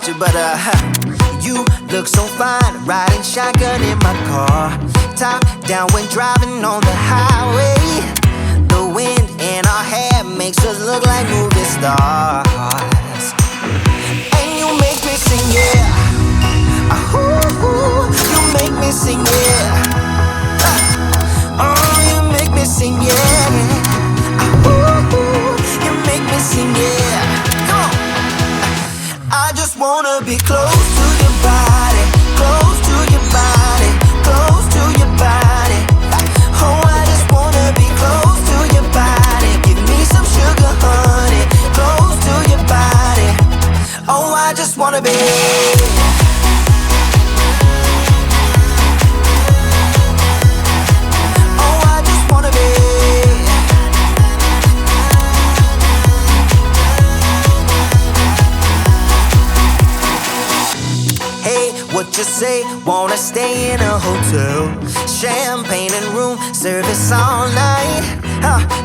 about you, but you look so fine, riding shotgun in my car, top down when driving on the highway. The wind in our hair makes us look like movie stars, and you make me sing, yeah. Ooh, you make me sing, yeah. Oh, you make me sing, yeah. Ooh, you make me sing, yeah. Come on. I just wanna be close to your body, close to your body, close to your body. Oh, I just wanna be close to your body. Give me some sugar, honey, close to your body. Oh, I just wanna be. What you say? Wanna stay in a hotel, champagne and room service all night.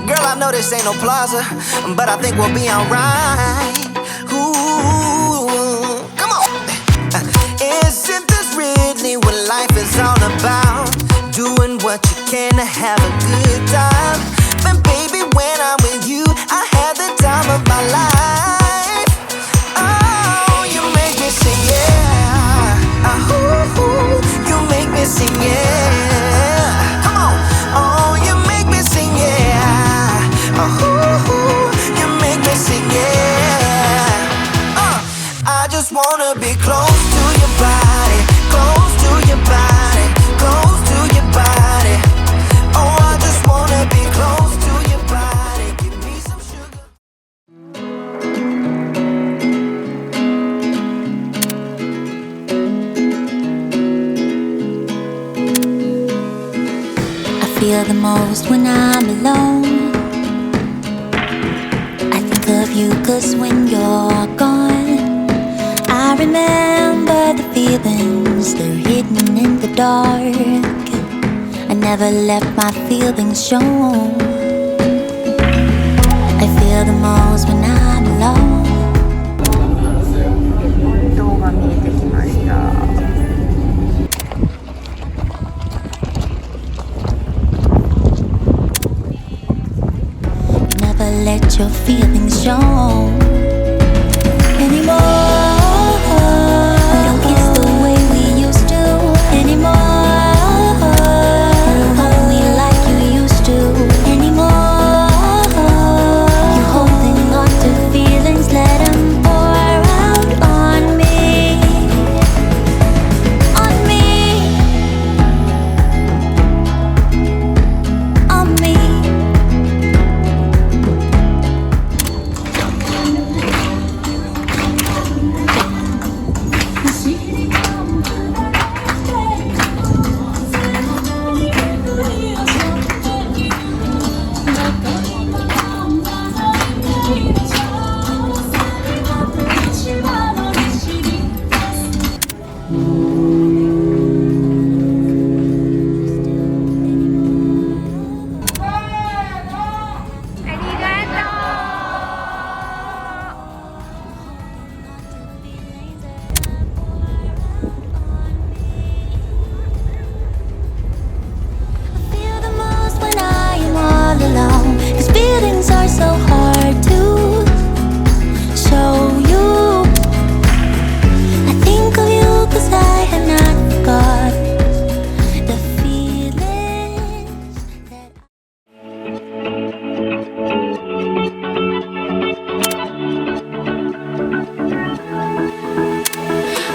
Girl, I know this ain't no plaza, but I think we'll be alright. Ooh, come on. Isn't this really what life is all about? Doing what you can to have a good time. But baby, when I'm with you, I have the time of my life. Oh, you make me sing, yeah. Ooh, you make me sing, yeah. Come on. Oh, you make me sing, yeah. Ooh, you make me sing, yeah. I just wanna be close to your body, close to your body, close to your body. Oh, I just wanna be close to your body. Give me some sugar. Feel the most when I'm alone. I think of you 'cause when you're gone, I remember the feelings, they're hidden in the dark. I never left my feelings shown. I feel the most when I'm alone. 本島が見えてきました。Let your feelings show anymore. We don't kiss the way we used to anymore. You hold me like you used to anymore. You're holding on to feelings, let them pour out on me, on me, on me.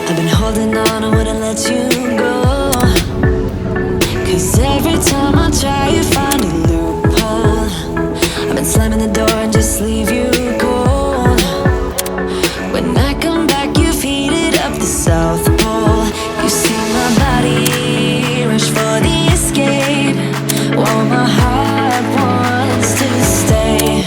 I've been holding on, I wouldn't let you go. 'Cause every time I try, you find a loophole. I've been slamming the door and just leave you cold. When I come back, you've heated up the South Pole. You see my body rush for the escape, while my heart wants to stay.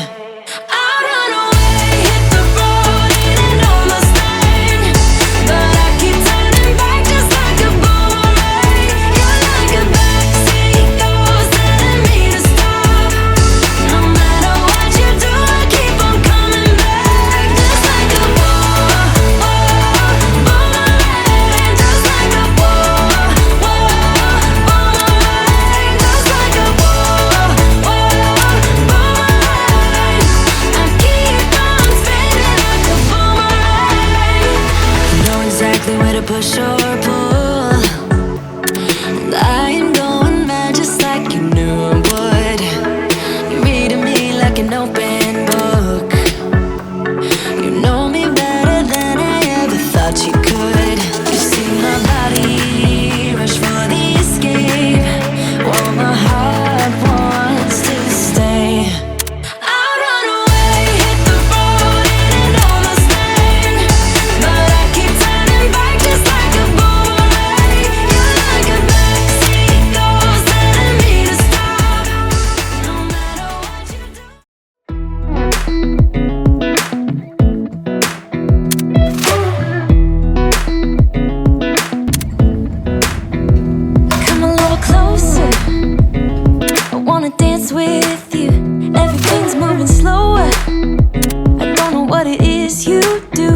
exactly where to push or pull. And I am going mad just like you knew I would. You're reading me like an open book. You know me better than I ever thought you could. You see my body rush for the escape, while my heart wants to stay. I'd run away, hit the road and almost there, but I keep turning back just like a boomerang. You're like a backseat ghost telling me to stop, no matter what you do. Come a little closer, I wanna dance with you. Everything's moving slower, I don't know what it is you do.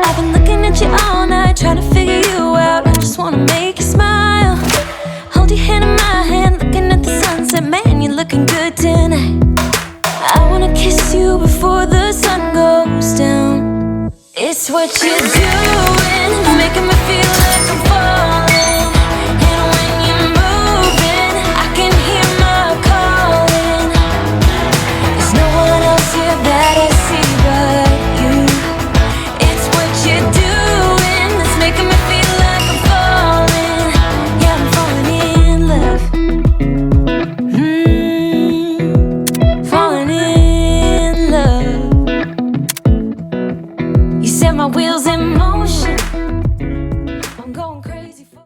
I've been looking at you all night, trying to figure you out. I just wanna make you smile. Hold your hand in my hand, looking at the sunset. Man, you're looking good tonight. I wanna kiss you before the sun goes down. It's what you do.